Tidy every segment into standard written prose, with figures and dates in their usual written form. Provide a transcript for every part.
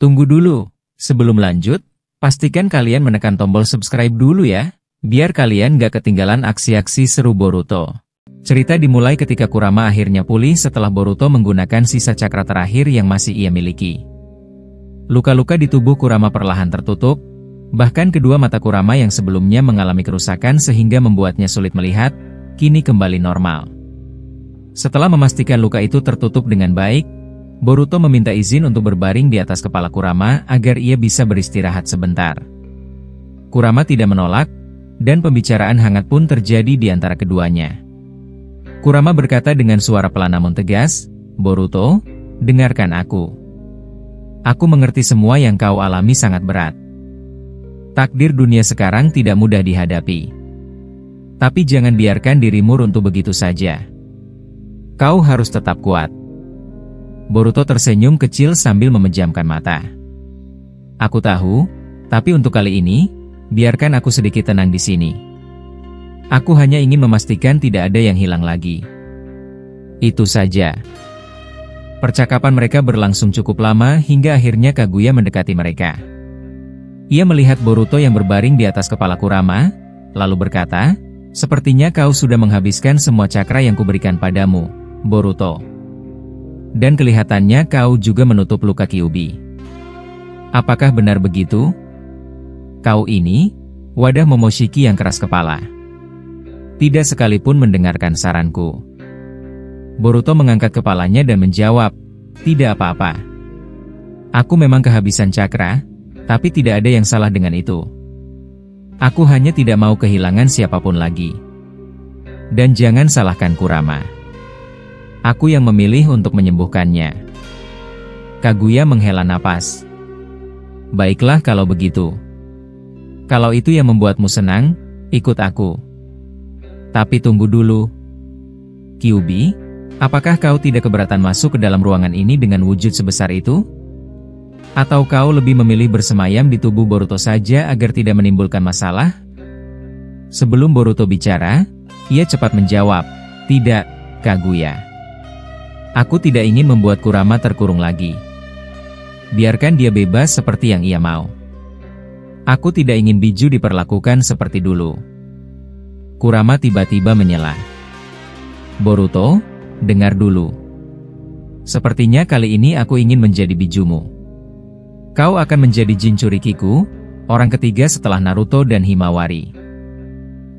Tunggu dulu, sebelum lanjut, pastikan kalian menekan tombol subscribe dulu ya, biar kalian gak ketinggalan aksi-aksi seru Boruto. Cerita dimulai ketika Kurama akhirnya pulih setelah Boruto menggunakan sisa cakra terakhir yang masih ia miliki. Luka-luka di tubuh Kurama perlahan tertutup, bahkan kedua mata Kurama yang sebelumnya mengalami kerusakan sehingga membuatnya sulit melihat, kini kembali normal. Setelah memastikan luka itu tertutup dengan baik, Boruto meminta izin untuk berbaring di atas kepala Kurama agar ia bisa beristirahat sebentar. Kurama tidak menolak, dan pembicaraan hangat pun terjadi di antara keduanya. Kurama berkata dengan suara pelan namun tegas, "Boruto, dengarkan aku. Aku mengerti semua yang kau alami sangat berat. Takdir dunia sekarang tidak mudah dihadapi. Tapi jangan biarkan dirimu runtuh begitu saja. Kau harus tetap kuat." Boruto tersenyum kecil sambil memejamkan mata. "Aku tahu, tapi untuk kali ini, biarkan aku sedikit tenang di sini. Aku hanya ingin memastikan tidak ada yang hilang lagi. Itu saja." Percakapan mereka berlangsung cukup lama hingga akhirnya Kaguya mendekati mereka. Ia melihat Boruto yang berbaring di atas kepala Kurama, lalu berkata, "Sepertinya kau sudah menghabiskan semua cakra yang kuberikan padamu, Boruto. Dan kelihatannya kau juga menutup luka Kyuubi. Apakah benar begitu? Kau ini, wadah Momoshiki yang keras kepala. Tidak sekalipun mendengarkan saranku." Boruto mengangkat kepalanya dan menjawab, "Tidak apa-apa. Aku memang kehabisan cakra, tapi tidak ada yang salah dengan itu. Aku hanya tidak mau kehilangan siapapun lagi. Dan jangan salahkan Kurama. Aku yang memilih untuk menyembuhkannya." Kaguya menghela napas. "Baiklah kalau begitu. Kalau itu yang membuatmu senang, ikut aku. Tapi tunggu dulu. Kyuubi, apakah kau tidak keberatan masuk ke dalam ruangan ini dengan wujud sebesar itu? Atau kau lebih memilih bersemayam di tubuh Boruto saja agar tidak menimbulkan masalah?" Sebelum Boruto bicara, ia cepat menjawab, "Tidak, Kaguya. Aku tidak ingin membuat Kurama terkurung lagi. Biarkan dia bebas seperti yang ia mau. Aku tidak ingin Biju diperlakukan seperti dulu." Kurama tiba-tiba menyela. "Boruto, dengar dulu. Sepertinya kali ini aku ingin menjadi bijumu. Kau akan menjadi Jinchurikiku, orang ketiga setelah Naruto dan Himawari.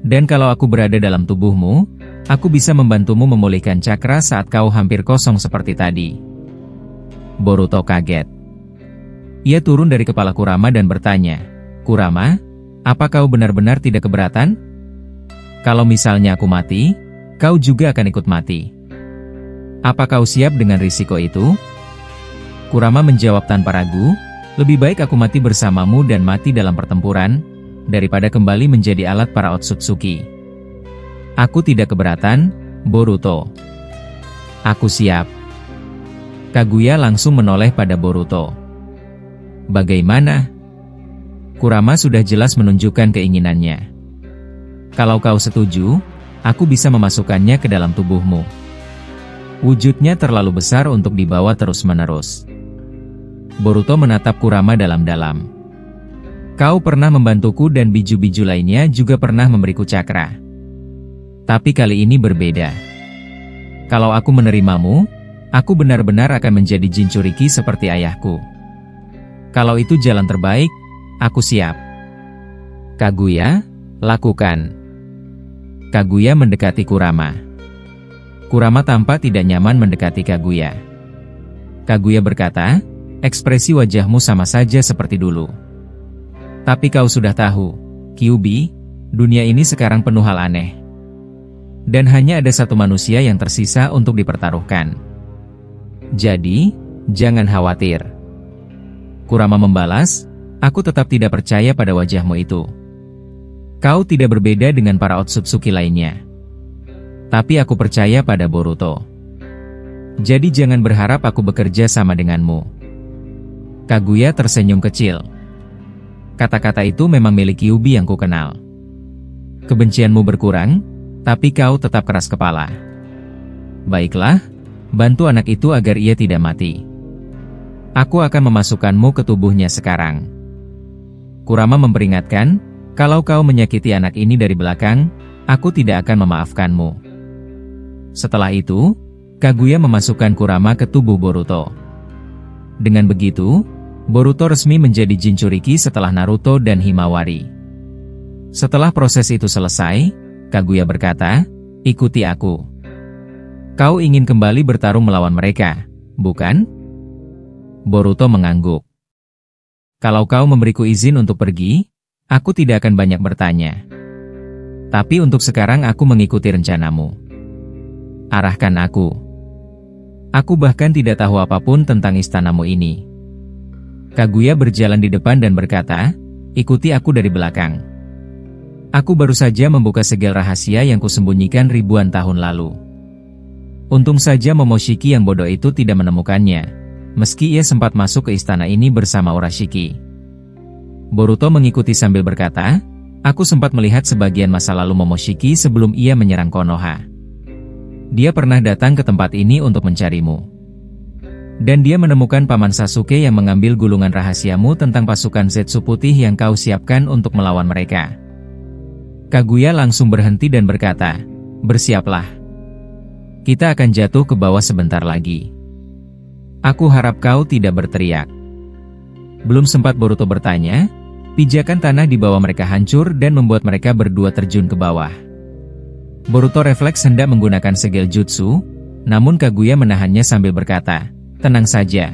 Dan kalau aku berada dalam tubuhmu, aku bisa membantumu memulihkan cakra saat kau hampir kosong seperti tadi." Boruto kaget. Ia turun dari kepala Kurama dan bertanya, "Kurama, apa kau benar-benar tidak keberatan? Kalau misalnya aku mati, kau juga akan ikut mati. Apa kau siap dengan risiko itu?" Kurama menjawab tanpa ragu, "Lebih baik aku mati bersamamu dan mati dalam pertempuran, daripada kembali menjadi alat para Otsutsuki. Aku tidak keberatan, Boruto. Aku siap." Kaguya langsung menoleh pada Boruto. "Bagaimana?" Kurama sudah jelas menunjukkan keinginannya. "Kalau kau setuju, aku bisa memasukkannya ke dalam tubuhmu. Wujudnya terlalu besar untuk dibawa terus-menerus." Boruto menatap Kurama dalam-dalam. "Kau pernah membantuku dan biju-biju lainnya juga pernah memberiku cakra. Tapi kali ini berbeda. Kalau aku menerimamu, aku benar-benar akan menjadi Jinchuriki seperti ayahku. Kalau itu jalan terbaik, aku siap. Kaguya, lakukan." Kaguya mendekati Kurama. Kurama tampak tidak nyaman mendekati Kaguya. Kaguya berkata, "Ekspresi wajahmu sama saja seperti dulu. Tapi kau sudah tahu, Kyuubi, dunia ini sekarang penuh hal aneh. Dan hanya ada satu manusia yang tersisa untuk dipertaruhkan. Jadi, jangan khawatir." Kurama membalas, "Aku tetap tidak percaya pada wajahmu itu. Kau tidak berbeda dengan para Otsutsuki lainnya. Tapi aku percaya pada Boruto. Jadi jangan berharap aku bekerja sama denganmu." Kaguya tersenyum kecil. "Kata-kata itu memang milik Kyuubi yang kukenal. Kebencianmu berkurang, tapi kau tetap keras kepala. Baiklah, bantu anak itu agar ia tidak mati. Aku akan memasukkanmu ke tubuhnya sekarang. Kurama memperingatkan, kalau kau menyakiti anak ini dari belakang, aku tidak akan memaafkanmu. Setelah itu, Kaguya memasukkan Kurama ke tubuh Boruto. Dengan begitu, Boruto resmi menjadi Jinchuriki setelah Naruto dan Himawari. Setelah proses itu selesai, Kaguya berkata, "Ikuti aku. Kau ingin kembali bertarung melawan mereka, bukan?" Boruto mengangguk. "Kalau kau memberiku izin untuk pergi, aku tidak akan banyak bertanya. Tapi untuk sekarang aku mengikuti rencanamu. Arahkan aku. Aku bahkan tidak tahu apapun tentang istanamu ini." Kaguya berjalan di depan dan berkata, "Ikuti aku dari belakang. Aku baru saja membuka segel rahasia yang kusembunyikan ribuan tahun lalu. Untung saja Momoshiki yang bodoh itu tidak menemukannya, meski ia sempat masuk ke istana ini bersama Urashiki." Boruto mengikuti sambil berkata, "Aku sempat melihat sebagian masa lalu Momoshiki sebelum ia menyerang Konoha. Dia pernah datang ke tempat ini untuk mencarimu. Dan dia menemukan Paman Sasuke yang mengambil gulungan rahasiamu tentang pasukan Zetsu putih yang kau siapkan untuk melawan mereka." Kaguya langsung berhenti dan berkata, "Bersiaplah. Kita akan jatuh ke bawah sebentar lagi. Aku harap kau tidak berteriak." Belum sempat Boruto bertanya, pijakan tanah di bawah mereka hancur dan membuat mereka berdua terjun ke bawah. Boruto refleks hendak menggunakan segel jutsu, namun Kaguya menahannya sambil berkata, "Tenang saja.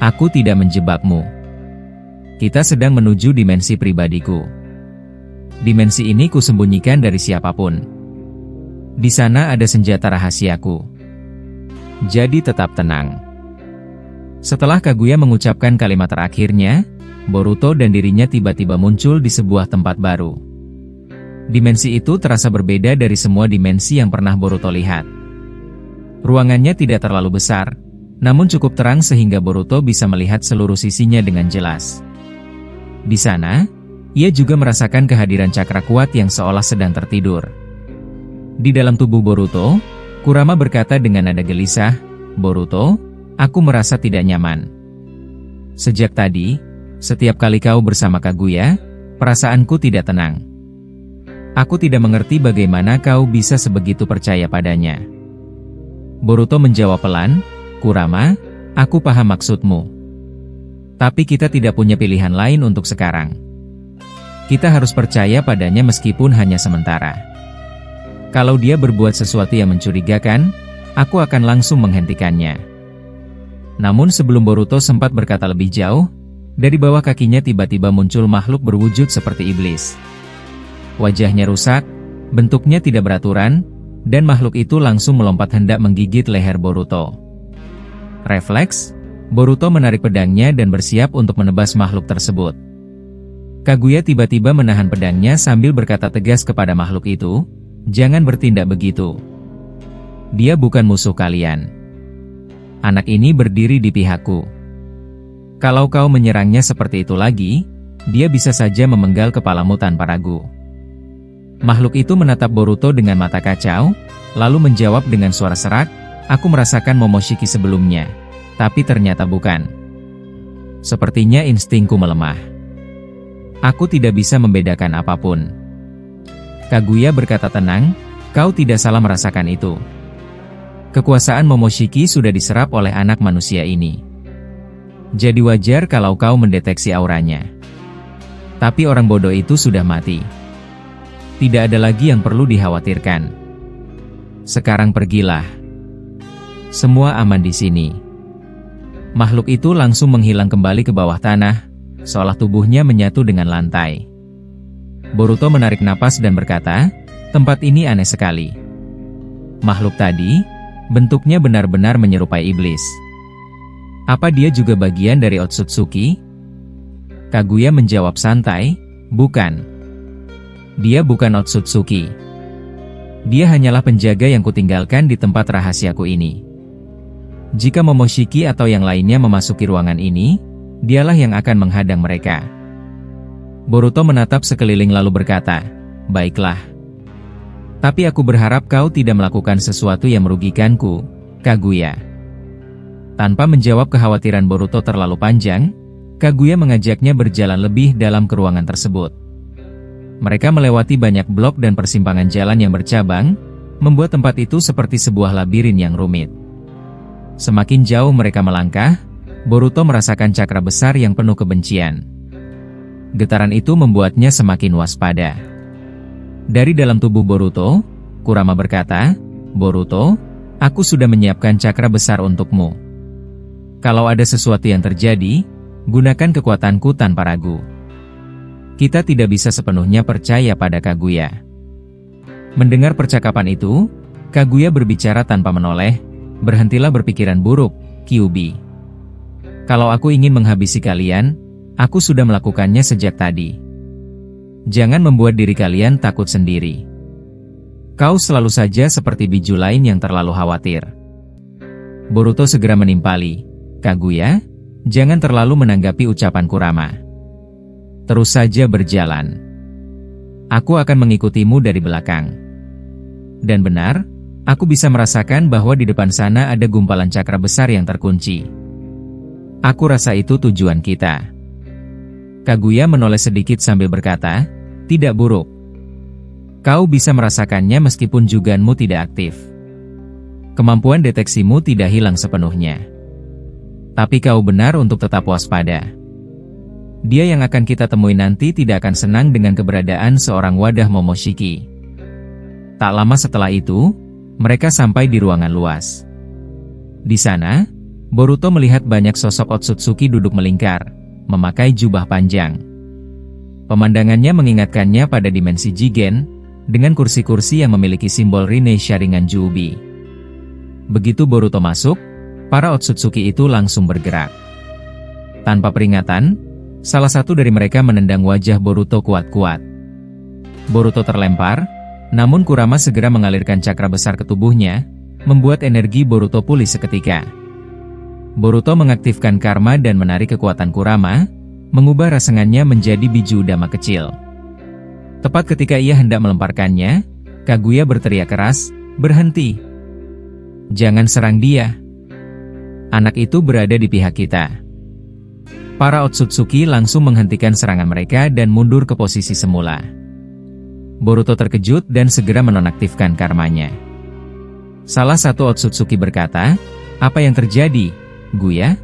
Aku tidak menjebakmu. Kita sedang menuju dimensi pribadiku. Dimensi ini kusembunyikan dari siapapun. Di sana ada senjata rahasiaku. Jadi tetap tenang." Setelah Kaguya mengucapkan kalimat terakhirnya, Boruto dan dirinya tiba-tiba muncul di sebuah tempat baru. Dimensi itu terasa berbeda dari semua dimensi yang pernah Boruto lihat. Ruangannya tidak terlalu besar, namun cukup terang sehingga Boruto bisa melihat seluruh sisinya dengan jelas. Di sana, ia juga merasakan kehadiran cakra kuat yang seolah sedang tertidur. Di dalam tubuh Boruto, Kurama berkata dengan nada gelisah, "Boruto, aku merasa tidak nyaman. Sejak tadi, setiap kali kau bersama Kaguya, perasaanku tidak tenang. Aku tidak mengerti bagaimana kau bisa sebegitu percaya padanya." Boruto menjawab pelan, "Kurama, aku paham maksudmu. Tapi kita tidak punya pilihan lain untuk sekarang. Kita harus percaya padanya meskipun hanya sementara. Kalau dia berbuat sesuatu yang mencurigakan, aku akan langsung menghentikannya." Namun sebelum Boruto sempat berkata lebih jauh, dari bawah kakinya tiba-tiba muncul makhluk berwujud seperti iblis. Wajahnya rusak, bentuknya tidak beraturan, dan makhluk itu langsung melompat hendak menggigit leher Boruto. Refleks, Boruto menarik pedangnya dan bersiap untuk menebas makhluk tersebut. Kaguya tiba-tiba menahan pedangnya sambil berkata tegas kepada makhluk itu, "Jangan bertindak begitu. Dia bukan musuh kalian. Anak ini berdiri di pihakku. Kalau kau menyerangnya seperti itu lagi, dia bisa saja memenggal kepalamu tanpa ragu." Makhluk itu menatap Boruto dengan mata kacau, lalu menjawab dengan suara serak, "Aku merasakan Momoshiki sebelumnya, tapi ternyata bukan. Sepertinya instingku melemah. Aku tidak bisa membedakan apapun." Kaguya berkata tenang, "Kau tidak salah merasakan itu. Kekuasaan Momoshiki sudah diserap oleh anak manusia ini. Jadi wajar kalau kau mendeteksi auranya. Tapi orang bodoh itu sudah mati. Tidak ada lagi yang perlu dikhawatirkan. Sekarang pergilah. Semua aman di sini." Makhluk itu langsung menghilang kembali ke bawah tanah, seolah tubuhnya menyatu dengan lantai. Boruto menarik napas dan berkata, "Tempat ini aneh sekali. Makhluk tadi, bentuknya benar-benar menyerupai iblis. Apa dia juga bagian dari Otsutsuki?" Kaguya menjawab santai, "Bukan. Dia bukan Otsutsuki. Dia hanyalah penjaga yang kutinggalkan di tempat rahasiaku ini. Jika Momoshiki atau yang lainnya memasuki ruangan ini, dialah yang akan menghadang mereka." Boruto menatap sekeliling lalu berkata, "Baiklah. Tapi aku berharap kau tidak melakukan sesuatu yang merugikanku, Kaguya." Tanpa menjawab kekhawatiran Boruto terlalu panjang, Kaguya mengajaknya berjalan lebih dalam ke ruangan tersebut. Mereka melewati banyak blok dan persimpangan jalan yang bercabang, membuat tempat itu seperti sebuah labirin yang rumit. Semakin jauh mereka melangkah, Boruto merasakan cakra besar yang penuh kebencian. Getaran itu membuatnya semakin waspada. Dari dalam tubuh Boruto, Kurama berkata, "Boruto, aku sudah menyiapkan cakra besar untukmu. Kalau ada sesuatu yang terjadi, gunakan kekuatanku tanpa ragu." Kita tidak bisa sepenuhnya percaya pada Kaguya. Mendengar percakapan itu, Kaguya berbicara tanpa menoleh, "Berhentilah berpikiran buruk, Kyuubi. Kalau aku ingin menghabisi kalian, aku sudah melakukannya sejak tadi. Jangan membuat diri kalian takut sendiri. Kau selalu saja seperti biju lain yang terlalu khawatir." Boruto segera menimpali, "Kaguya, jangan terlalu menanggapi ucapan Kurama. Terus saja berjalan. Aku akan mengikutimu dari belakang." Dan benar, aku bisa merasakan bahwa di depan sana ada gumpalan cakra besar yang terkunci. Aku rasa itu tujuan kita. Kaguya menoleh sedikit sambil berkata, "Tidak buruk. Kau bisa merasakannya meskipun juganmu tidak aktif. Kemampuan deteksimu tidak hilang sepenuhnya. Tapi kau benar untuk tetap waspada. Dia yang akan kita temui nanti tidak akan senang dengan keberadaan seorang wadah Momoshiki." Tak lama setelah itu, mereka sampai di ruangan luas. Di sana, Boruto melihat banyak sosok Otsutsuki duduk melingkar, memakai jubah panjang. Pemandangannya mengingatkannya pada dimensi Jigen, dengan kursi-kursi yang memiliki simbol Rinne Sharingan Juubi. Begitu Boruto masuk, para Otsutsuki itu langsung bergerak. Tanpa peringatan, salah satu dari mereka menendang wajah Boruto kuat-kuat. Boruto terlempar, namun Kurama segera mengalirkan cakra besar ke tubuhnya, membuat energi Boruto pulih seketika. Boruto mengaktifkan karma dan menarik kekuatan Kurama, mengubah rasengannya menjadi biju dama kecil. Tepat ketika ia hendak melemparkannya, Kaguya berteriak keras, "Berhenti! Jangan serang dia. Anak itu berada di pihak kita." Para Otsutsuki langsung menghentikan serangan mereka dan mundur ke posisi semula. Boruto terkejut dan segera menonaktifkan karmanya. Salah satu Otsutsuki berkata, "Apa yang terjadi, Guya?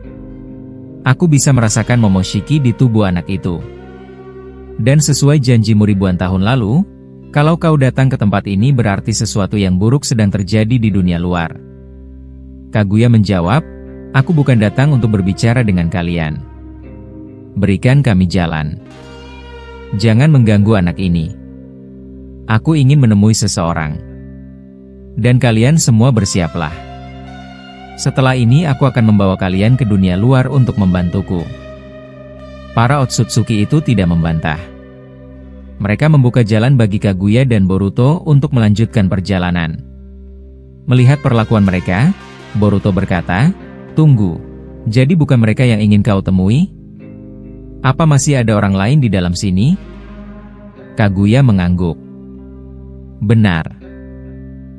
Aku bisa merasakan Momoshiki di tubuh anak itu. Dan sesuai janjimu ribuan tahun lalu, kalau kau datang ke tempat ini berarti sesuatu yang buruk sedang terjadi di dunia luar." Kaguya menjawab, "Aku bukan datang untuk berbicara dengan kalian. Berikan kami jalan. Jangan mengganggu anak ini. Aku ingin menemui seseorang. Dan kalian semua bersiaplah. Setelah ini aku akan membawa kalian ke dunia luar untuk membantuku." Para Otsutsuki itu tidak membantah. Mereka membuka jalan bagi Kaguya dan Boruto untuk melanjutkan perjalanan. Melihat perlakuan mereka, Boruto berkata, "Tunggu, jadi bukan mereka yang ingin kau temui? Apa masih ada orang lain di dalam sini?" Kaguya mengangguk. "Benar.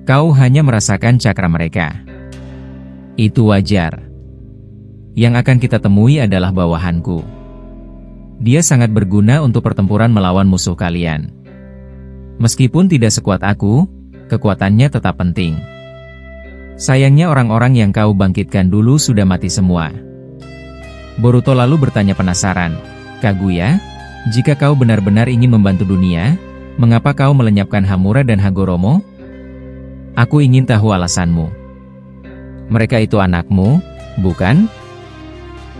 Kau hanya merasakan cakra mereka. Itu wajar. Yang akan kita temui adalah bawahanku. Dia sangat berguna untuk pertempuran melawan musuh kalian. Meskipun tidak sekuat aku, kekuatannya tetap penting. Sayangnya orang-orang yang kau bangkitkan dulu sudah mati semua." Boruto lalu bertanya penasaran, "Kaguya, jika kau benar-benar ingin membantu dunia, mengapa kau melenyapkan Hamura dan Hagoromo? Aku ingin tahu alasanmu. Mereka itu anakmu, bukan?"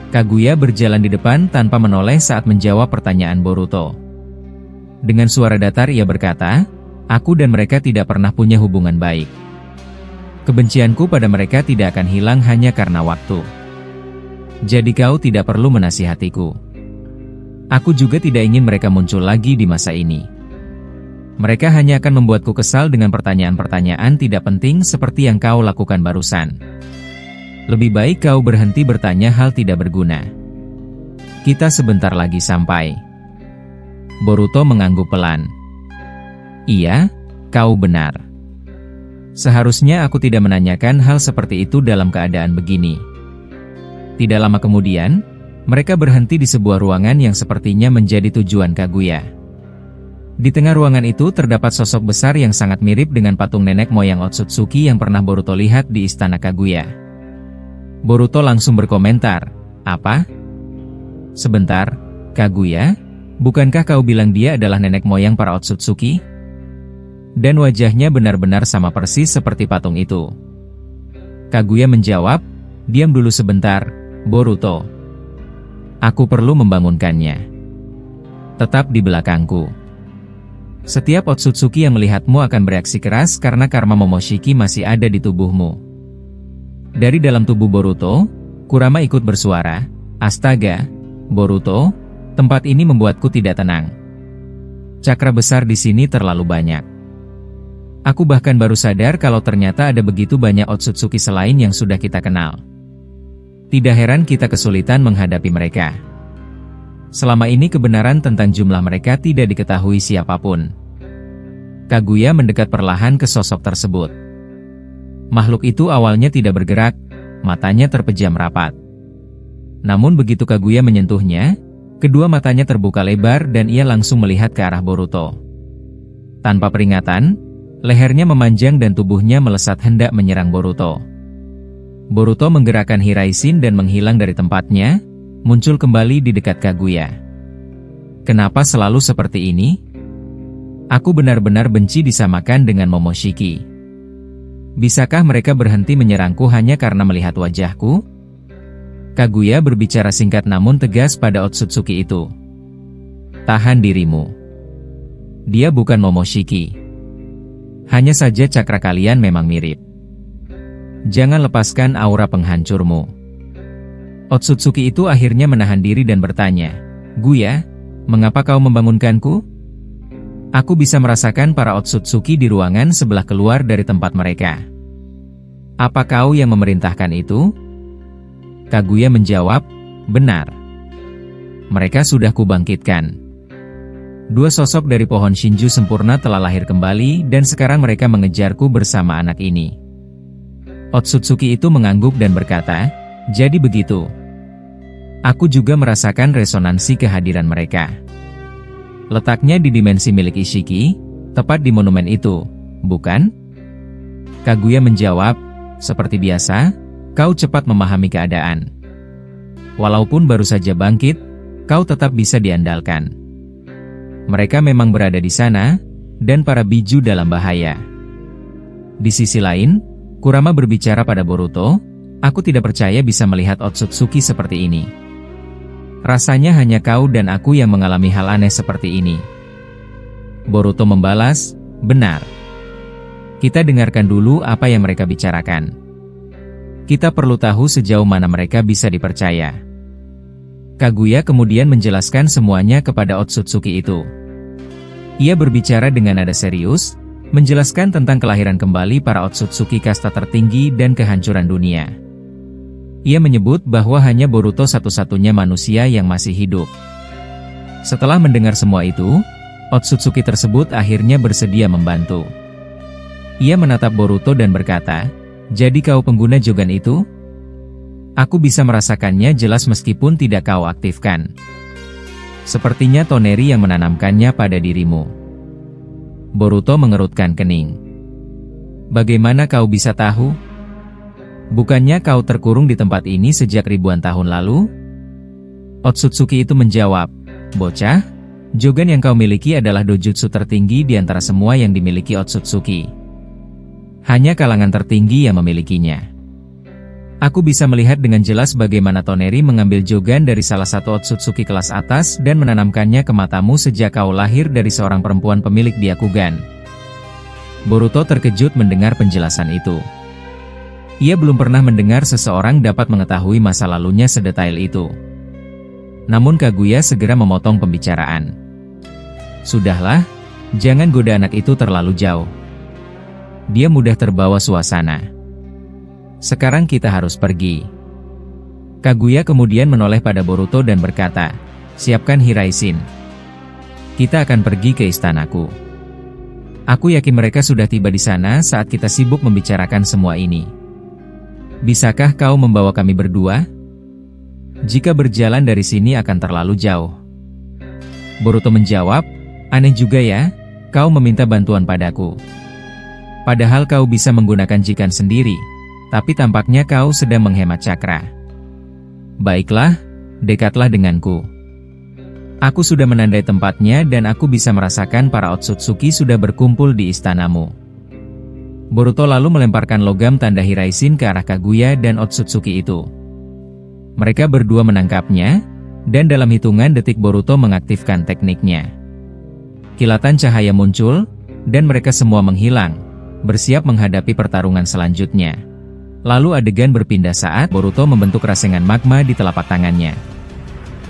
Kaguya berjalan di depan tanpa menoleh saat menjawab pertanyaan Boruto. Dengan suara datar ia berkata, "Aku dan mereka tidak pernah punya hubungan baik. Kebencianku pada mereka tidak akan hilang hanya karena waktu. Jadi kau tidak perlu menasihatiku. Aku juga tidak ingin mereka muncul lagi di masa ini. Mereka hanya akan membuatku kesal dengan pertanyaan-pertanyaan tidak penting seperti yang kau lakukan barusan. Lebih baik kau berhenti bertanya hal tidak berguna. Kita sebentar lagi sampai." Boruto mengangguk pelan. "Iya, kau benar. Seharusnya aku tidak menanyakan hal seperti itu dalam keadaan begini. Tidak lama kemudian, mereka berhenti di sebuah ruangan yang sepertinya menjadi tujuan Kaguya. Di tengah ruangan itu terdapat sosok besar yang sangat mirip dengan patung nenek moyang Otsutsuki yang pernah Boruto lihat di istana Kaguya. Boruto langsung berkomentar, "Apa? Sebentar, Kaguya, bukankah kau bilang dia adalah nenek moyang para Otsutsuki?" Dan wajahnya benar-benar sama persis seperti patung itu. Kaguya menjawab, "Diam dulu sebentar, Boruto. Aku perlu membangunkannya. Tetap di belakangku. Setiap Otsutsuki yang melihatmu akan bereaksi keras karena karma Momoshiki masih ada di tubuhmu." Dari dalam tubuh Boruto, Kurama ikut bersuara, "Astaga, Boruto, tempat ini membuatku tidak tenang. Cakra besar di sini terlalu banyak. Aku bahkan baru sadar kalau ternyata ada begitu banyak Otsutsuki selain yang sudah kita kenal. Tidak heran kita kesulitan menghadapi mereka. Selama ini kebenaran tentang jumlah mereka tidak diketahui siapapun." Kaguya mendekat perlahan ke sosok tersebut. Makhluk itu awalnya tidak bergerak, matanya terpejam rapat. Namun begitu Kaguya menyentuhnya, kedua matanya terbuka lebar dan ia langsung melihat ke arah Boruto. Tanpa peringatan, lehernya memanjang dan tubuhnya melesat hendak menyerang Boruto. Boruto menggerakkan Hiraishin dan menghilang dari tempatnya, muncul kembali di dekat Kaguya. "Kenapa selalu seperti ini? Aku benar-benar benci disamakan dengan Momoshiki. Bisakah mereka berhenti menyerangku hanya karena melihat wajahku?" Kaguya berbicara singkat namun tegas pada Otsutsuki itu. "Tahan dirimu. Dia bukan Momoshiki. Hanya saja cakra kalian memang mirip. Jangan lepaskan aura penghancurmu." Otsutsuki itu akhirnya menahan diri dan bertanya, "Guya, mengapa kau membangunkanku?" Aku bisa merasakan para Otsutsuki di ruangan sebelah keluar dari tempat mereka. "Apa kau yang memerintahkan itu?" Kaguya menjawab, "Benar. Mereka sudah kubangkitkan. Dua sosok dari pohon Shinju sempurna telah lahir kembali dan sekarang mereka mengejarku bersama anak ini." Otsutsuki itu mengangguk dan berkata, "Jadi begitu. Aku juga merasakan resonansi kehadiran mereka. Letaknya di dimensi milik Ishiki, tepat di monumen itu, bukan?" Kaguya menjawab, "Seperti biasa, kau cepat memahami keadaan. Walaupun baru saja bangkit, kau tetap bisa diandalkan. Mereka memang berada di sana, dan para biju dalam bahaya." Di sisi lain, Kurama berbicara pada Boruto, "Aku tidak percaya bisa melihat Otsutsuki seperti ini. Rasanya hanya kau dan aku yang mengalami hal aneh seperti ini." Boruto membalas, "Benar. Kita dengarkan dulu apa yang mereka bicarakan. Kita perlu tahu sejauh mana mereka bisa dipercaya." Kaguya kemudian menjelaskan semuanya kepada Otsutsuki itu. Ia berbicara dengan nada serius, menjelaskan tentang kelahiran kembali para Otsutsuki kasta tertinggi dan kehancuran dunia. Ia menyebut bahwa hanya Boruto satu-satunya manusia yang masih hidup. Setelah mendengar semua itu, Otsutsuki tersebut akhirnya bersedia membantu. Ia menatap Boruto dan berkata, "Jadi kau pengguna Jogan itu? Aku bisa merasakannya jelas meskipun tidak kau aktifkan. Sepertinya Toneri yang menanamkannya pada dirimu." Boruto mengerutkan kening. "Bagaimana kau bisa tahu? Bukannya kau terkurung di tempat ini sejak ribuan tahun lalu?" Otsutsuki itu menjawab, "Bocah, Jogan yang kau miliki adalah dojutsu tertinggi di antara semua yang dimiliki Otsutsuki. Hanya kalangan tertinggi yang memilikinya. Aku bisa melihat dengan jelas bagaimana Toneri mengambil Jogan dari salah satu Otsutsuki kelas atas dan menanamkannya ke matamu sejak kau lahir dari seorang perempuan pemilik Byakugan." Boruto terkejut mendengar penjelasan itu. Ia belum pernah mendengar seseorang dapat mengetahui masa lalunya sedetail itu. Namun Kaguya segera memotong pembicaraan. "Sudahlah, jangan goda anak itu terlalu jauh. Dia mudah terbawa suasana. Sekarang kita harus pergi." Kaguya kemudian menoleh pada Boruto dan berkata, "Siapkan Hiraishin. Kita akan pergi ke istanaku. Aku yakin mereka sudah tiba di sana saat kita sibuk membicarakan semua ini. Bisakah kau membawa kami berdua?" Jika berjalan dari sini akan terlalu jauh. Boruto menjawab, aneh juga ya, kau meminta bantuan padaku. Padahal kau bisa menggunakan jikan sendiri, tapi tampaknya kau sedang menghemat cakra. Baiklah, dekatlah denganku. Aku sudah menandai tempatnya dan aku bisa merasakan para Otsutsuki sudah berkumpul di istanamu. Boruto lalu melemparkan logam tanda Hiraisin ke arah Kaguya dan Otsutsuki itu. Mereka berdua menangkapnya, dan dalam hitungan detik Boruto mengaktifkan tekniknya. Kilatan cahaya muncul, dan mereka semua menghilang, bersiap menghadapi pertarungan selanjutnya. Lalu adegan berpindah saat Boruto membentuk rasengan magma di telapak tangannya.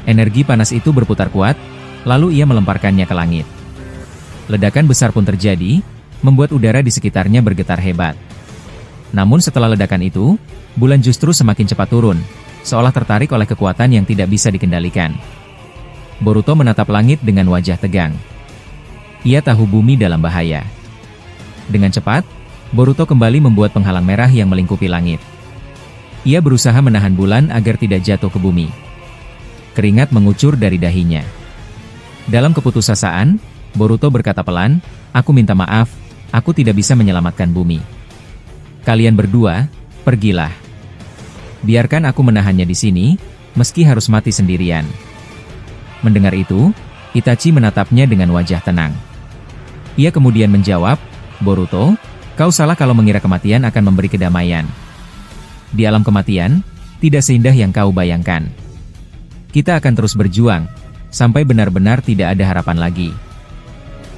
Energi panas itu berputar kuat, lalu ia melemparkannya ke langit. Ledakan besar pun terjadi, membuat udara di sekitarnya bergetar hebat. Namun setelah ledakan itu, bulan justru semakin cepat turun, seolah tertarik oleh kekuatan yang tidak bisa dikendalikan. Boruto menatap langit dengan wajah tegang. Ia tahu bumi dalam bahaya. Dengan cepat, Boruto kembali membuat penghalang merah yang melingkupi langit. Ia berusaha menahan bulan agar tidak jatuh ke bumi. Keringat mengucur dari dahinya. Dalam keputusasaan, Boruto berkata pelan, "Aku minta maaf, aku tidak bisa menyelamatkan bumi. Kalian berdua, pergilah. Biarkan aku menahannya di sini, meski harus mati sendirian." Mendengar itu, Itachi menatapnya dengan wajah tenang. Ia kemudian menjawab, "Boruto, kau salah kalau mengira kematian akan memberi kedamaian. Di alam kematian, tidak seindah yang kau bayangkan. Kita akan terus berjuang, sampai benar-benar tidak ada harapan lagi."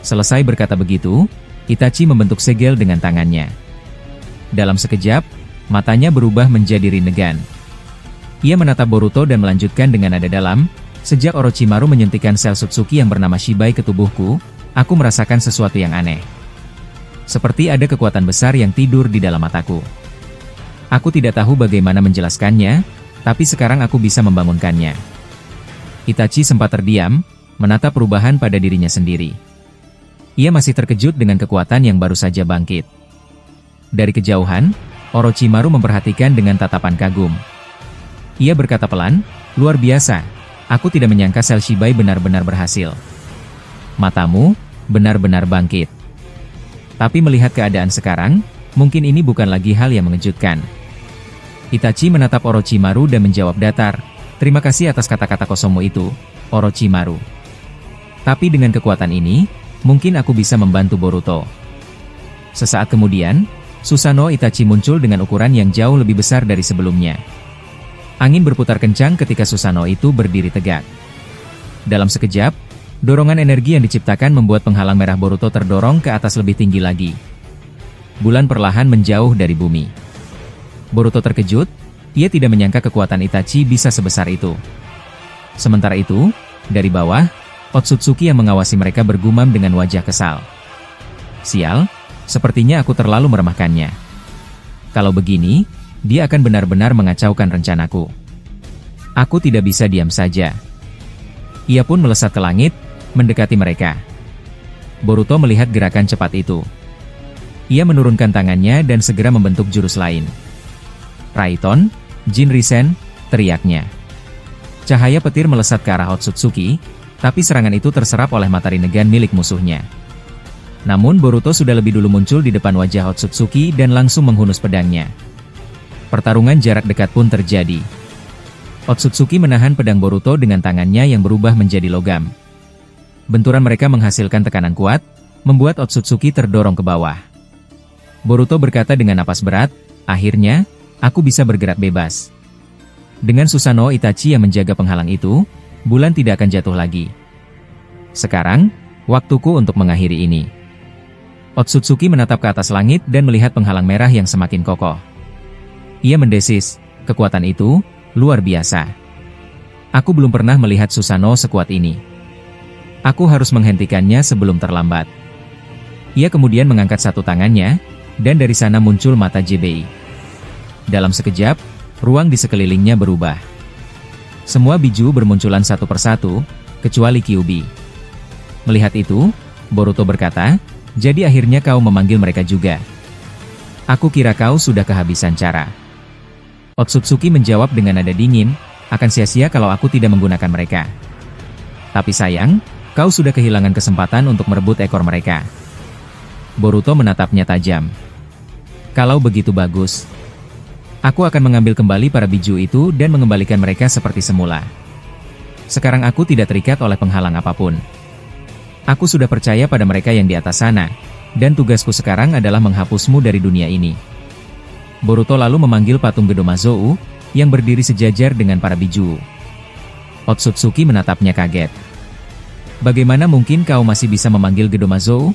Selesai berkata begitu, Itachi membentuk segel dengan tangannya. Dalam sekejap, matanya berubah menjadi rindegan. Ia menatap Boruto dan melanjutkan dengan nada dalam, "Sejak Orochimaru menyuntikkan sel Sutsuki yang bernama Shibai ke tubuhku, aku merasakan sesuatu yang aneh. Seperti ada kekuatan besar yang tidur di dalam mataku. Aku tidak tahu bagaimana menjelaskannya, tapi sekarang aku bisa membangunkannya." Itachi sempat terdiam, menatap perubahan pada dirinya sendiri. Ia masih terkejut dengan kekuatan yang baru saja bangkit. Dari kejauhan, Orochimaru memperhatikan dengan tatapan kagum. Ia berkata pelan, "Luar biasa, aku tidak menyangka sel Shibai benar-benar berhasil. Matamu benar-benar bangkit. Tapi melihat keadaan sekarang, mungkin ini bukan lagi hal yang mengejutkan." Itachi menatap Orochimaru dan menjawab datar, "Terima kasih atas kata-kata kosongmu itu, Orochimaru. Tapi dengan kekuatan ini, mungkin aku bisa membantu Boruto." Sesaat kemudian, Susanoo Itachi muncul dengan ukuran yang jauh lebih besar dari sebelumnya. Angin berputar kencang ketika Susanoo itu berdiri tegak. Dalam sekejap, dorongan energi yang diciptakan membuat penghalang merah Boruto terdorong ke atas lebih tinggi lagi. Bulan perlahan menjauh dari bumi. Boruto terkejut, ia tidak menyangka kekuatan Itachi bisa sebesar itu. Sementara itu, dari bawah, Otsutsuki yang mengawasi mereka bergumam dengan wajah kesal. "Sial, sepertinya aku terlalu meremehkannya. Kalau begini, dia akan benar-benar mengacaukan rencanaku. Aku tidak bisa diam saja." Ia pun melesat ke langit, mendekati mereka. Boruto melihat gerakan cepat itu. Ia menurunkan tangannya dan segera membentuk jurus lain. "Raiton, Jinrisen," teriaknya. Cahaya petir melesat ke arah Otsutsuki, tapi serangan itu terserap oleh mata rindegan milik musuhnya. Namun Boruto sudah lebih dulu muncul di depan wajah Otsutsuki dan langsung menghunus pedangnya. Pertarungan jarak dekat pun terjadi. Otsutsuki menahan pedang Boruto dengan tangannya yang berubah menjadi logam. Benturan mereka menghasilkan tekanan kuat, membuat Otsutsuki terdorong ke bawah. Boruto berkata dengan napas berat, "Akhirnya, aku bisa bergerak bebas." Dengan Susanoo Itachi yang menjaga penghalang itu, bulan tidak akan jatuh lagi. Sekarang, waktuku untuk mengakhiri ini. Otsutsuki menatap ke atas langit dan melihat penghalang merah yang semakin kokoh. Ia mendesis, "Kekuatan itu luar biasa. Aku belum pernah melihat Susanoo sekuat ini. Aku harus menghentikannya sebelum terlambat." Ia kemudian mengangkat satu tangannya, dan dari sana muncul mata JBI. Dalam sekejap, ruang di sekelilingnya berubah. Semua biju bermunculan satu persatu, kecuali Kyuubi. Melihat itu, Boruto berkata, "Jadi akhirnya kau memanggil mereka juga. Aku kira kau sudah kehabisan cara." Otsutsuki menjawab dengan nada dingin, Akan sia-sia kalau aku tidak menggunakan mereka. Tapi sayang, kau sudah kehilangan kesempatan untuk merebut ekor mereka. Boruto menatapnya tajam. Kalau begitu bagus. Aku akan mengambil kembali para biju itu dan mengembalikan mereka seperti semula. Sekarang aku tidak terikat oleh penghalang apapun. Aku sudah percaya pada mereka yang di atas sana, dan tugasku sekarang adalah menghapusmu dari dunia ini. Boruto lalu memanggil patung Gedomazo, yang berdiri sejajar dengan para biju. Otsutsuki menatapnya kaget. Bagaimana mungkin kau masih bisa memanggil Gedomazo?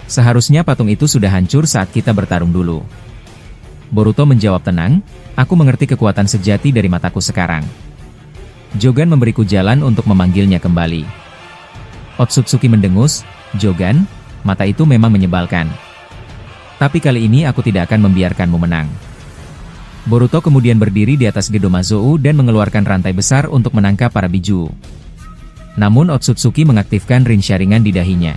Seharusnya patung itu sudah hancur saat kita bertarung dulu. Boruto menjawab tenang, aku mengerti kekuatan sejati dari mataku sekarang. Jogan memberiku jalan untuk memanggilnya kembali. Otsutsuki mendengus, Jogan, mata itu memang menyebalkan. Tapi kali ini aku tidak akan membiarkanmu menang. Boruto kemudian berdiri di atas Gedomazo dan mengeluarkan rantai besar untuk menangkap para biju. Namun Otsutsuki mengaktifkan rin sharingan di dahinya.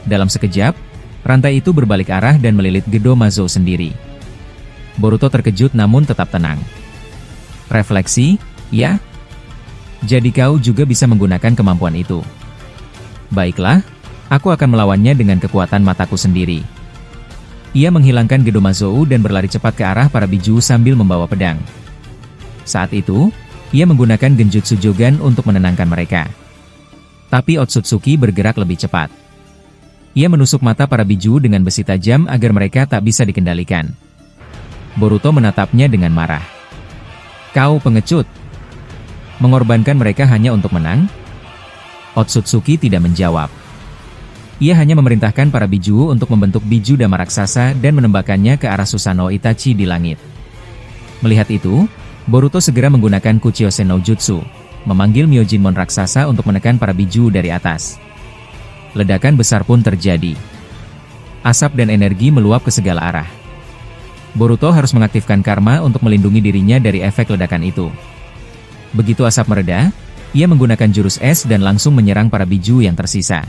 Dalam sekejap, rantai itu berbalik arah dan melilit Gedomazo sendiri. Boruto terkejut namun tetap tenang. Refleksi, ya? Jadi kau juga bisa menggunakan kemampuan itu. Baiklah, aku akan melawannya dengan kekuatan mataku sendiri. Ia menghilangkan Gedomazo dan berlari cepat ke arah para biju sambil membawa pedang. Saat itu, ia menggunakan Genjutsu Jogan untuk menenangkan mereka. Tapi Otsutsuki bergerak lebih cepat. Ia menusuk mata para biju dengan besi tajam agar mereka tak bisa dikendalikan. Boruto menatapnya dengan marah. Kau pengecut. Mengorbankan mereka hanya untuk menang? Otsutsuki tidak menjawab. Ia hanya memerintahkan para biju untuk membentuk biju dama raksasa dan menembakkannya ke arah Susanoo Itachi di langit. Melihat itu, Boruto segera menggunakan Kuchiyose no Jutsu, memanggil Myojinmon raksasa untuk menekan para biju dari atas. Ledakan besar pun terjadi. Asap dan energi meluap ke segala arah. Boruto harus mengaktifkan karma untuk melindungi dirinya dari efek ledakan itu. Begitu asap mereda, ia menggunakan jurus es dan langsung menyerang para biju yang tersisa.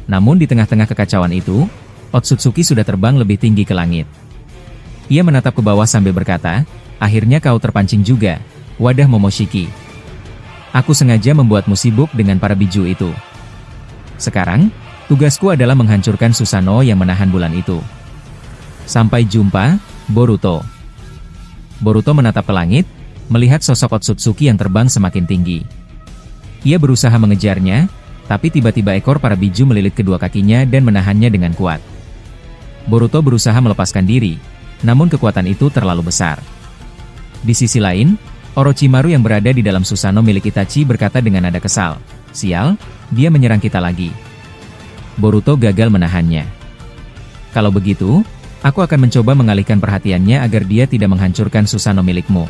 Namun di tengah-tengah kekacauan itu, Otsutsuki sudah terbang lebih tinggi ke langit. Ia menatap ke bawah sambil berkata, akhirnya kau terpancing juga, wadah Momoshiki. Aku sengaja membuatmu sibuk dengan para biju itu. Sekarang, tugasku adalah menghancurkan Susanoo yang menahan bulan itu. Sampai jumpa, Boruto. Boruto menatap ke langit, melihat sosok Otsutsuki yang terbang semakin tinggi. Ia berusaha mengejarnya, tapi tiba-tiba ekor para biju melilit kedua kakinya dan menahannya dengan kuat. Boruto berusaha melepaskan diri, namun kekuatan itu terlalu besar. Di sisi lain, Orochimaru yang berada di dalam Susanoo milik Itachi berkata dengan nada kesal, sial, dia menyerang kita lagi. Boruto gagal menahannya. Kalau begitu, aku akan mencoba mengalihkan perhatiannya agar dia tidak menghancurkan Susanoo milikmu.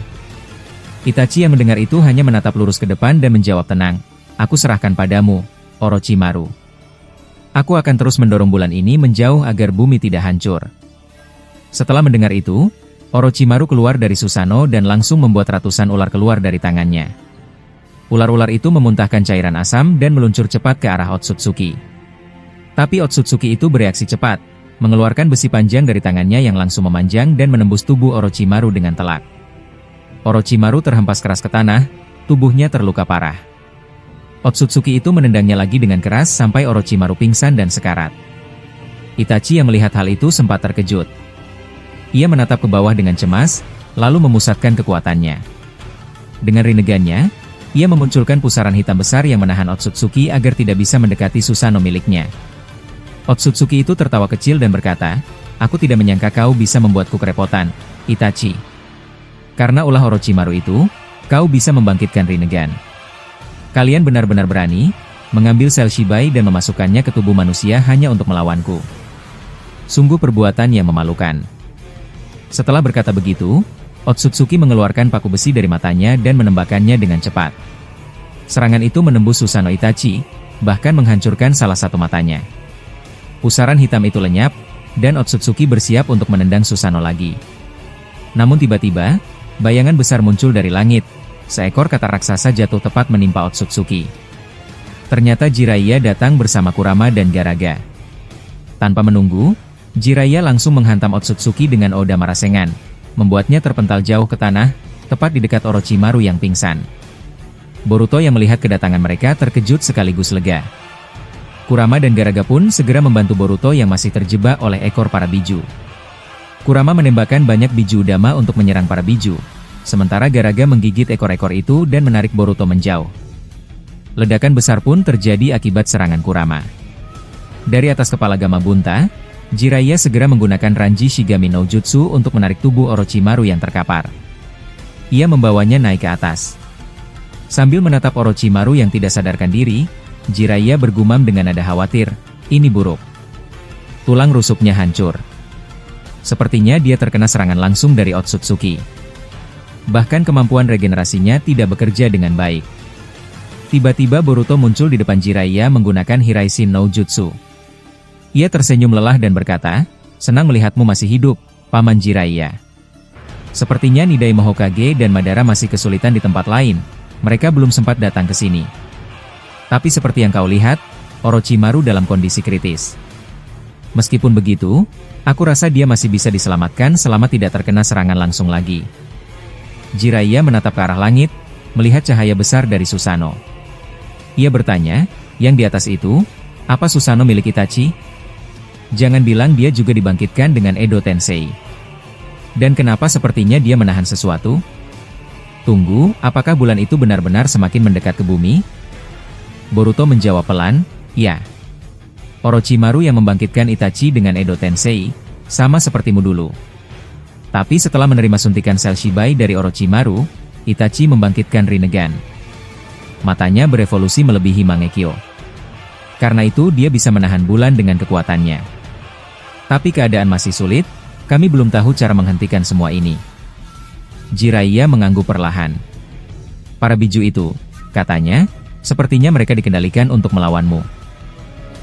Itachi yang mendengar itu hanya menatap lurus ke depan dan menjawab tenang, aku serahkan padamu, Orochimaru. Aku akan terus mendorong bulan ini menjauh agar bumi tidak hancur. Setelah mendengar itu, Orochimaru keluar dari Susanoo dan langsung membuat ratusan ular keluar dari tangannya. Ular-ular itu memuntahkan cairan asam dan meluncur cepat ke arah Otsutsuki. Tapi Otsutsuki itu bereaksi cepat, mengeluarkan besi panjang dari tangannya yang langsung memanjang dan menembus tubuh Orochimaru dengan telak. Orochimaru terhempas keras ke tanah, tubuhnya terluka parah. Otsutsuki itu menendangnya lagi dengan keras sampai Orochimaru pingsan dan sekarat. Itachi yang melihat hal itu sempat terkejut. Ia menatap ke bawah dengan cemas, lalu memusatkan kekuatannya. Dengan rinnegannya, ia memunculkan pusaran hitam besar yang menahan Otsutsuki agar tidak bisa mendekati Susanoo miliknya. Otsutsuki itu tertawa kecil dan berkata, aku tidak menyangka kau bisa membuatku kerepotan, Itachi. Karena ulah Orochimaru itu, kau bisa membangkitkan rinnegan. Kalian benar-benar berani, mengambil sel Shibai dan memasukkannya ke tubuh manusia hanya untuk melawanku. Sungguh perbuatan yang memalukan. Setelah berkata begitu, Otsutsuki mengeluarkan paku besi dari matanya dan menembakkannya dengan cepat. Serangan itu menembus Susanoo Itachi, bahkan menghancurkan salah satu matanya. Pusaran hitam itu lenyap, dan Otsutsuki bersiap untuk menendang Susanoo lagi. Namun tiba-tiba, bayangan besar muncul dari langit. Seekor katak raksasa jatuh tepat menimpa Otsutsuki. Ternyata Jiraiya datang bersama Kurama dan Garaga. Tanpa menunggu, Jiraiya langsung menghantam Otsutsuki dengan Oda Marasengan, membuatnya terpental jauh ke tanah, tepat di dekat Orochimaru yang pingsan. Boruto yang melihat kedatangan mereka terkejut sekaligus lega. Kurama dan Garaga pun segera membantu Boruto yang masih terjebak oleh ekor para biju. Kurama menembakkan banyak biju udama untuk menyerang para biju, sementara Garaga menggigit ekor-ekor itu dan menarik Boruto menjauh. Ledakan besar pun terjadi akibat serangan Kurama. Dari atas kepala Gamabunta, Jiraiya segera menggunakan Ranji Shigami no Jutsu untuk menarik tubuh Orochimaru yang terkapar. Ia membawanya naik ke atas. Sambil menatap Orochimaru yang tidak sadarkan diri, Jiraiya bergumam dengan nada khawatir, "Ini buruk. Tulang rusuknya hancur. Sepertinya dia terkena serangan langsung dari Otsutsuki. Bahkan kemampuan regenerasinya tidak bekerja dengan baik." Tiba-tiba Boruto muncul di depan Jiraiya menggunakan Hiraishin no Jutsu. Ia tersenyum lelah dan berkata, "Senang melihatmu masih hidup, Paman Jiraiya. Sepertinya Nidai Mahokage dan Madara masih kesulitan di tempat lain, mereka belum sempat datang ke sini. Tapi seperti yang kau lihat, Orochimaru dalam kondisi kritis. Meskipun begitu, aku rasa dia masih bisa diselamatkan selama tidak terkena serangan langsung lagi." Jiraiya menatap ke arah langit, melihat cahaya besar dari Susanoo. Ia bertanya, "Yang di atas itu, apa Susanoo milik Itachi? Jangan bilang dia juga dibangkitkan dengan Edo Tensei. Dan kenapa sepertinya dia menahan sesuatu? Tunggu, apakah bulan itu benar-benar semakin mendekat ke bumi?" Boruto menjawab pelan, "Ya. Orochimaru yang membangkitkan Itachi dengan Edo Tensei, sama sepertimu dulu. Tapi setelah menerima suntikan sel Shibai dari Orochimaru, Itachi membangkitkan Rinnegan. Matanya berevolusi melebihi Mangekyo. Karena itu dia bisa menahan bulan dengan kekuatannya. Tapi keadaan masih sulit, kami belum tahu cara menghentikan semua ini." Jiraiya mengangguk perlahan. "Para biju itu," katanya, "sepertinya mereka dikendalikan untuk melawanmu.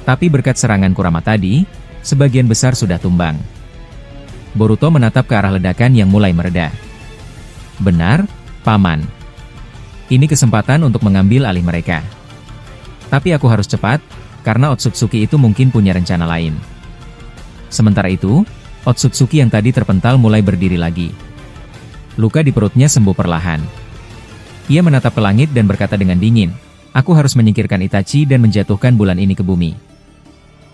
Tapi berkat serangan Kurama tadi, sebagian besar sudah tumbang." Boruto menatap ke arah ledakan yang mulai mereda. "Benar, Paman. Ini kesempatan untuk mengambil alih mereka. Tapi aku harus cepat, karena Otsutsuki itu mungkin punya rencana lain." Sementara itu, Otsutsuki yang tadi terpental mulai berdiri lagi. Luka di perutnya sembuh perlahan. Ia menatap ke langit dan berkata dengan dingin, "Aku harus menyingkirkan Itachi dan menjatuhkan bulan ini ke bumi.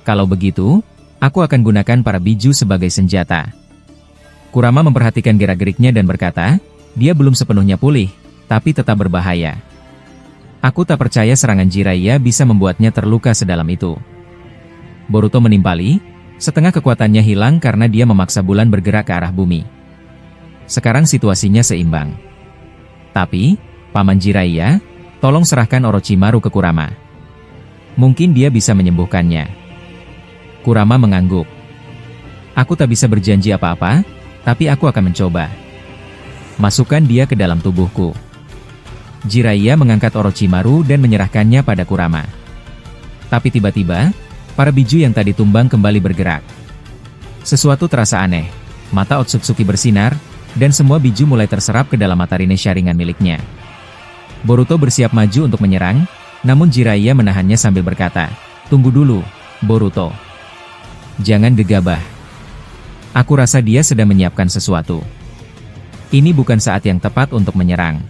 Kalau begitu, aku akan gunakan para biju sebagai senjata." Kurama memperhatikan gerak-geriknya dan berkata, "Dia belum sepenuhnya pulih, tapi tetap berbahaya. Aku tak percaya serangan Jiraiya bisa membuatnya terluka sedalam itu." Boruto menimpali, setengah kekuatannya hilang karena dia memaksa bulan bergerak ke arah bumi. Sekarang situasinya seimbang. "Tapi, Paman Jiraiya, tolong serahkan Orochimaru ke Kurama. Mungkin dia bisa menyembuhkannya." Kurama mengangguk. "Aku tak bisa berjanji apa-apa, tapi aku akan mencoba. Masukkan dia ke dalam tubuhku." Jiraiya mengangkat Orochimaru dan menyerahkannya pada Kurama. Tapi tiba-tiba, para biju yang tadi tumbang kembali bergerak. Sesuatu terasa aneh. Mata Otsutsuki bersinar, dan semua biju mulai terserap ke dalam mata Rinne Sharingan miliknya. Boruto bersiap maju untuk menyerang, namun Jiraiya menahannya sambil berkata, "Tunggu dulu, Boruto. Jangan gegabah. Aku rasa dia sedang menyiapkan sesuatu. Ini bukan saat yang tepat untuk menyerang."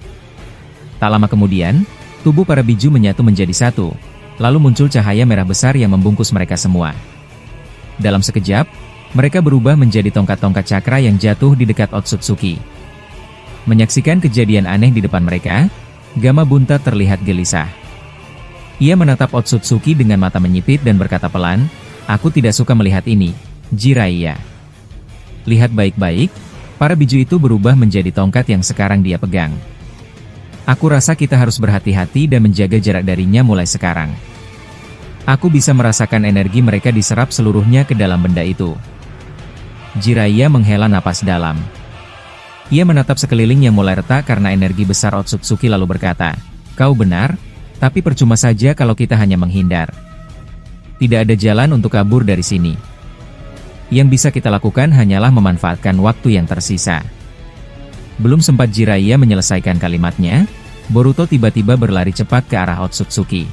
Tak lama kemudian, tubuh para biju menyatu menjadi satu, lalu muncul cahaya merah besar yang membungkus mereka semua. Dalam sekejap, mereka berubah menjadi tongkat-tongkat cakra yang jatuh di dekat Otsutsuki. Menyaksikan kejadian aneh di depan mereka, Gamabunta terlihat gelisah. Ia menatap Otsutsuki dengan mata menyipit dan berkata pelan, "Aku tidak suka melihat ini, Jiraiya. Lihat baik-baik, para biju itu berubah menjadi tongkat yang sekarang dia pegang. Aku rasa kita harus berhati-hati dan menjaga jarak darinya mulai sekarang. Aku bisa merasakan energi mereka diserap seluruhnya ke dalam benda itu." Jiraiya menghela napas dalam. Ia menatap sekeliling yang mulai retak karena energi besar Otsutsuki lalu berkata, "Kau benar, tapi percuma saja kalau kita hanya menghindar. Tidak ada jalan untuk kabur dari sini. Yang bisa kita lakukan hanyalah memanfaatkan waktu yang tersisa." Belum sempat Jiraiya menyelesaikan kalimatnya, Boruto tiba-tiba berlari cepat ke arah Otsutsuki.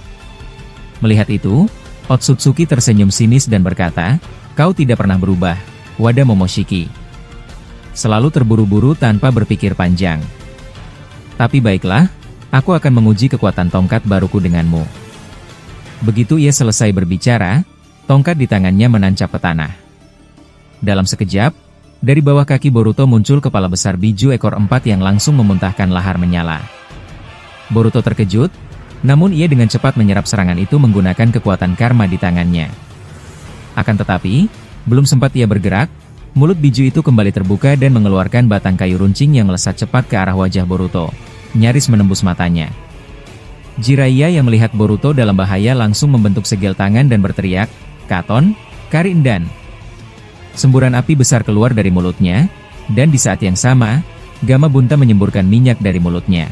Melihat itu, Otsutsuki tersenyum sinis dan berkata, "Kau tidak pernah berubah, Wada Momoshiki. Selalu terburu-buru tanpa berpikir panjang." Tapi baiklah, aku akan menguji kekuatan tongkat baruku denganmu. Begitu ia selesai berbicara, tongkat di tangannya menancap ke tanah. Dalam sekejap, dari bawah kaki Boruto muncul kepala besar biju ekor 4 yang langsung memuntahkan lahar menyala. Boruto terkejut, namun ia dengan cepat menyerap serangan itu menggunakan kekuatan karma di tangannya. Akan tetapi, belum sempat ia bergerak, mulut biju itu kembali terbuka dan mengeluarkan batang kayu runcing yang melesat cepat ke arah wajah Boruto, nyaris menembus matanya. Jiraiya yang melihat Boruto dalam bahaya langsung membentuk segel tangan dan berteriak, "Katon, Karindan!" Semburan api besar keluar dari mulutnya, dan di saat yang sama, Gamabunta menyemburkan minyak dari mulutnya.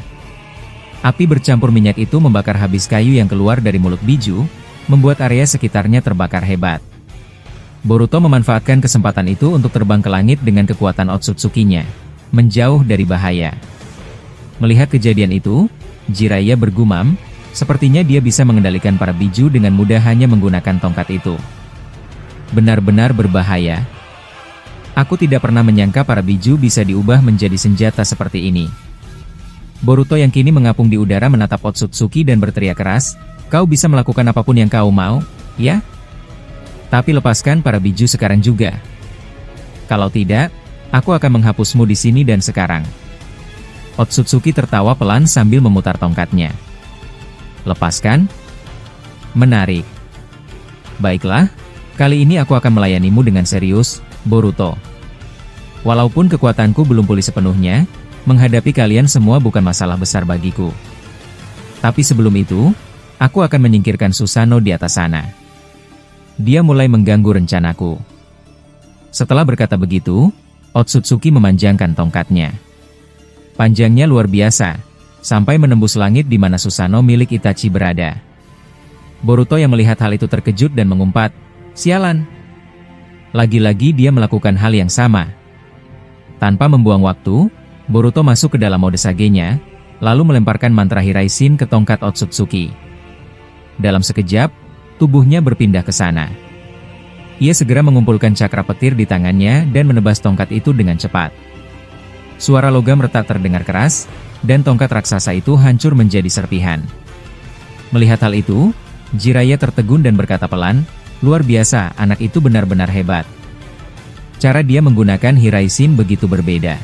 Api bercampur minyak itu membakar habis kayu yang keluar dari mulut biju, membuat area sekitarnya terbakar hebat. Boruto memanfaatkan kesempatan itu untuk terbang ke langit dengan kekuatan Otsutsuki-nya, menjauh dari bahaya. Melihat kejadian itu, Jiraiya bergumam, sepertinya dia bisa mengendalikan para biju dengan mudah hanya menggunakan tongkat itu. Benar-benar berbahaya. Aku tidak pernah menyangka para biju bisa diubah menjadi senjata seperti ini. Boruto yang kini mengapung di udara menatap Otsutsuki dan berteriak keras, "Kau bisa melakukan apapun yang kau mau, ya? Tapi lepaskan para biju sekarang juga. Kalau tidak, aku akan menghapusmu di sini dan sekarang." Otsutsuki tertawa pelan sambil memutar tongkatnya. "Lepaskan? Menarik. Baiklah, kali ini aku akan melayanimu dengan serius, Boruto. Walaupun kekuatanku belum pulih sepenuhnya, menghadapi kalian semua bukan masalah besar bagiku. Tapi sebelum itu, aku akan menyingkirkan Susanoo di atas sana." Dia mulai mengganggu rencanaku. Setelah berkata begitu, Otsutsuki memanjangkan tongkatnya. Panjangnya luar biasa, sampai menembus langit di mana Susanoo milik Itachi berada. Boruto yang melihat hal itu terkejut dan mengumpat, "Sialan!" Lagi-lagi dia melakukan hal yang sama. Tanpa membuang waktu, Boruto masuk ke dalam mode Sage-nya, lalu melemparkan mantra Hiraisin ke tongkat Otsutsuki. Dalam sekejap, tubuhnya berpindah ke sana. Ia segera mengumpulkan cakra petir di tangannya dan menebas tongkat itu dengan cepat. Suara logam retak terdengar keras, dan tongkat raksasa itu hancur menjadi serpihan. Melihat hal itu, Jiraiya tertegun dan berkata pelan, "Luar biasa, anak itu benar-benar hebat. Cara dia menggunakan Hiraisin begitu berbeda.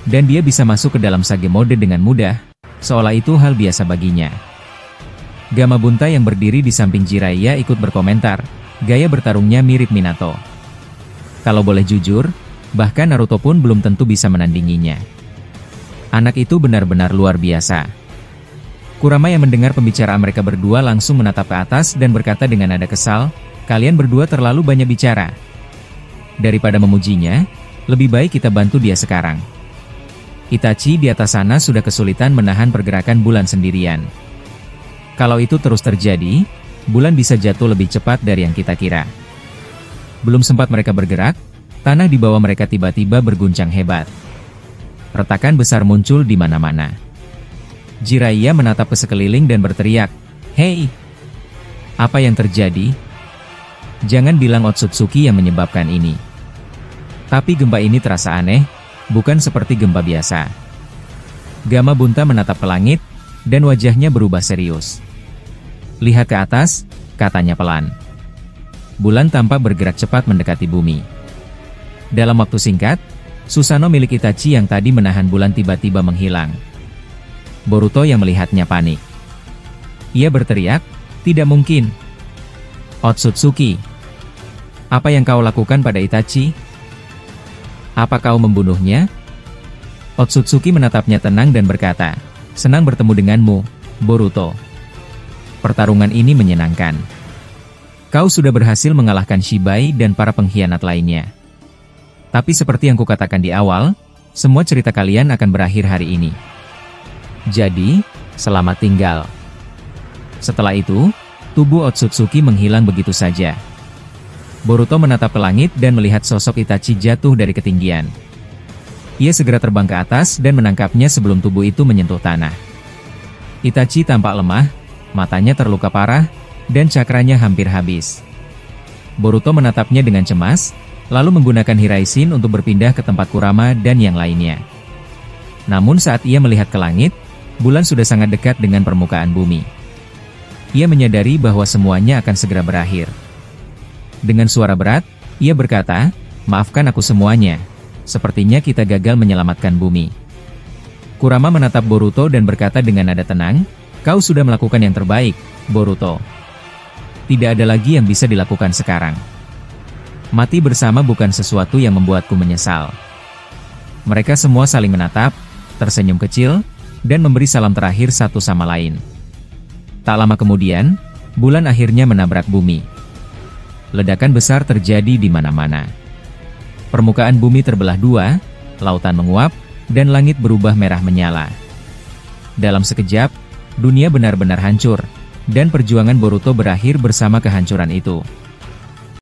Dan dia bisa masuk ke dalam Sage mode dengan mudah, seolah itu hal biasa baginya." Gamabunta yang berdiri di samping Jiraiya ikut berkomentar, gaya bertarungnya mirip Minato. Kalau boleh jujur, bahkan Naruto pun belum tentu bisa menandinginya. Anak itu benar-benar luar biasa. Kurama yang mendengar pembicaraan mereka berdua langsung menatap ke atas dan berkata dengan nada kesal, "Kalian berdua terlalu banyak bicara. Daripada memujinya, lebih baik kita bantu dia sekarang. Itachi di atas sana sudah kesulitan menahan pergerakan bulan sendirian. Kalau itu terus terjadi, bulan bisa jatuh lebih cepat dari yang kita kira." Belum sempat mereka bergerak, tanah di bawah mereka tiba-tiba berguncang hebat. Retakan besar muncul di mana-mana. Jiraiya menatap ke sekeliling dan berteriak, "Hei! Apa yang terjadi? Jangan bilang Otsutsuki yang menyebabkan ini. Tapi gempa ini terasa aneh, bukan seperti gempa biasa." Gamabunta menatap ke langit, dan wajahnya berubah serius. "Lihat ke atas," katanya pelan. Bulan tampak bergerak cepat mendekati bumi. Dalam waktu singkat, Susanoo milik Itachi yang tadi menahan bulan tiba-tiba menghilang. Boruto yang melihatnya panik. Ia berteriak, "Tidak mungkin! Otsutsuki! Apa yang kau lakukan pada Itachi? Apa kau membunuhnya?" Otsutsuki menatapnya tenang dan berkata, "Senang bertemu denganmu, Boruto. Pertarungan ini menyenangkan. Kau sudah berhasil mengalahkan Shibai dan para pengkhianat lainnya. Tapi seperti yang kukatakan di awal, semua cerita kalian akan berakhir hari ini. Jadi, selamat tinggal." Setelah itu, tubuh Otsutsuki menghilang begitu saja. Boruto menatap ke langit dan melihat sosok Itachi jatuh dari ketinggian. Ia segera terbang ke atas dan menangkapnya sebelum tubuh itu menyentuh tanah. Itachi tampak lemah, matanya terluka parah, dan cakranya hampir habis. Boruto menatapnya dengan cemas, lalu menggunakan Hiraisin untuk berpindah ke tempat Kurama dan yang lainnya. Namun saat ia melihat ke langit, bulan sudah sangat dekat dengan permukaan bumi. Ia menyadari bahwa semuanya akan segera berakhir. Dengan suara berat, ia berkata, "Maafkan aku semuanya. Sepertinya kita gagal menyelamatkan bumi." Kurama menatap Boruto dan berkata dengan nada tenang, "Kau sudah melakukan yang terbaik, Boruto. Tidak ada lagi yang bisa dilakukan sekarang. Mati bersama bukan sesuatu yang membuatku menyesal." Mereka semua saling menatap, tersenyum kecil, dan memberi salam terakhir satu sama lain. Tak lama kemudian, bulan akhirnya menabrak bumi. Ledakan besar terjadi di mana-mana. Permukaan bumi terbelah dua, lautan menguap, dan langit berubah merah menyala. Dalam sekejap, dunia benar-benar hancur, dan perjuangan Boruto berakhir bersama kehancuran itu.